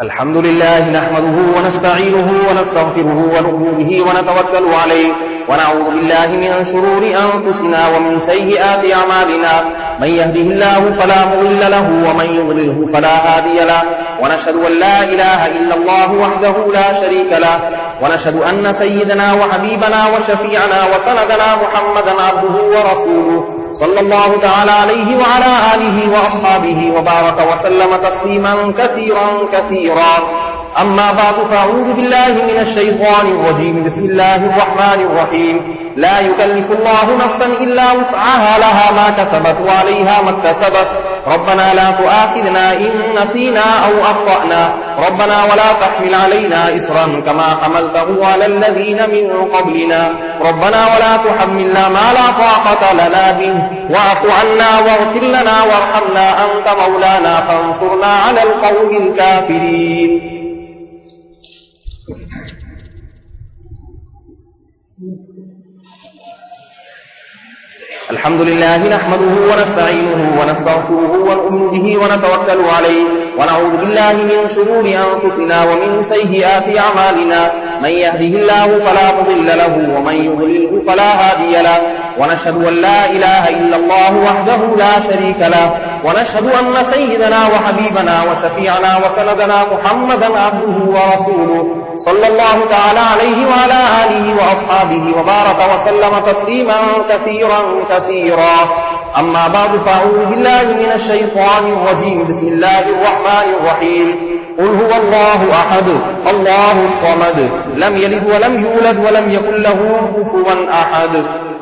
अल्हम्दुलिल्लाह नहमदुहु व नस्तईनुहु व नस्तगफिरुहु व नु'मिनु बिही व नतवक्कलु अलैहि व नऊज़ु बिल्लाहि मिन शुरूरि अंफुसिना व मिन सय्यिआति अमालिना मन यहदिहिल्लाहु फला मुदिल्ल लहु व मन युद्लिल्हु फला हादिय लहु व नशहदु अन ला इलाहा इल्लल्लाहु वहदहु ला शरीका लहु व नशहदु अन्न सय्यिदना व हबीबना व शफीअना व सनदना मुहम्मदन अब्दुहु व रसूलुहु सल्लल्लाहु तआला अलैहि व अला आलिहि व अस्हाबिहि व बारक व सल्लम तस्लीमन कसीरन कसीरा। अम्मा बाद फ़अऊज़ु बिल्लाहि मिनश शैतानिर रजीम। बिस्मिल्लाहिर रहमानिर रहीम। ला युकल्लिफुल्लाहु नफ्सन इल्ला वुस्अहा लहा मा कसबत व अलैहा मक्तसबत। रब्बना ला तुआखिज़ना इन नसीना औ अख़्तअना। रब्बना वला तहमिल अलैना इसरन कमा हमलतहु अलल लज़ीना मिन क़ब्लिना। रब्बना वला तुहम्मिलना मा ला ताक़त लना बिहि वाअफ़ु अन्ना वग़फ़िर लना वरहमना अंत मौलाना फ़ंसुरना अलल क़ौमिल काफ़िरीन। अल्हम्दुलिल्लाह नहमदुहु व नस्तईनुहु व नस्तगफिरुहु व नु'मिनु बिही व नतवक्कलु अलैहि व नऊज़ु बिल्लाहि मिन शुरूरि अंफुसिना व मिन सय्यिआति अमालिना मन यहदिहिल्लाहु फला मुदिल्ल लहु व मन युद्लिल्हु फला हादिय लहु व नशहदु अन ला इलाहा इल्लल्लाहु वहदहु ला शरीका लहु व नशहदु अन्न सय्यिदना व हबीबना व शफीअना व सनदना मुहम्मदन अब्दुहु व रसूलुहु सल्लल्लाहु तआला अलैहि व अला आलिहि व अस्हाबिहि व बारक व सल्लम तस्लीमन कसीरन कसीरा। अम्मा बाद फ़अऊज़ु बिल्लाहि मिनश शैतानिर रजीम। बिस्मिल्लाहिर रहमानिर रहीम। क़ुल हुवल्लाहु अहद अल्लाहुस समद लम यलिद व लम यूलद व लम यकुल लहु कुफुवन अहद।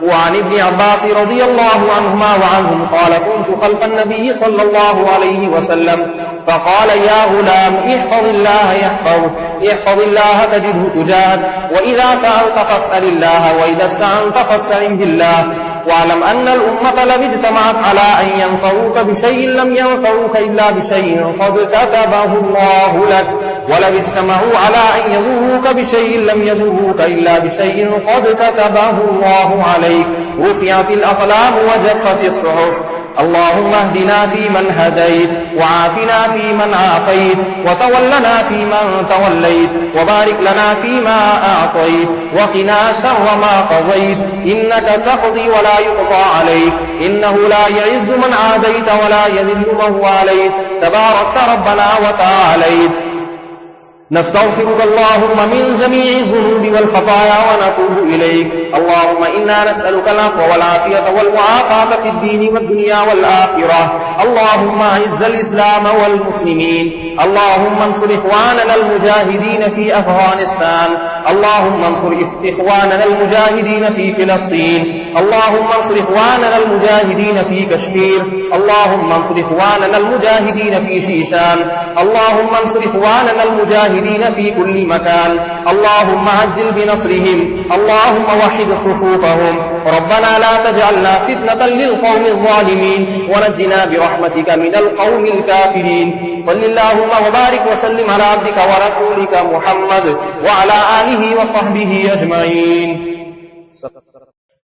وعن ابن عباس رضي الله عنهما وعنهم قال كنت خلف النبي صلى الله عليه وسلم فقال يا غلام احفظ الله يحفظك احفظ الله تجده تجاهك وإذا سألت فاسأل الله وإذا استعنت فاستعن بالله واعلم أن الأمة لو اجتمعت على أن ينفعوك بشيء لم ينفعوك إلا بشيء قد كتبه الله لك ولو اجتمعوا على أن يضروك بشيء لم يضروك إلا بشيء قد كتبه الله عليك رفعت الأقلام وجفت الصحف اللهم اهدنا فيمن هديت وعافنا فيمن عافيت وتولنا فيمن توليت وبارك لنا فيما أعطيت وقنا شر ما قضيت إنك تقضي ولا يقضى عليك إنه لا يعز من عاديت ولا يذل من واليت تباركت ربنا وتعاليت نستغفرك اللهم من جميع الذنوب والخطايا ونتوب إليك اللهم إنا نسألك العفو والعافية والمعافاة في الدين والدنيا والآخرة اللهم أعز الإسلام والمسلمين اللهم انصر إخواننا المجاهدين في أفغانستان اللهم انصر إخواننا المجاهدين في فلسطين اللهم انصر إخواننا المجاهدين في كشمير اللهم انصر إخواننا المجاهدين في شيشان اللهم انصر إخواننا المجاهدين في كل مكان اللهم عجل بنصرهم اللهم وحد صفوفهم ربنا لا تجعلنا فتنة للقوم الظالمين ونجنا برحمتك من القوم الكافرين صل اللهم وبارك وسلم على عبدك ورسولك محمد وعلى آله وصحبه أجمعين.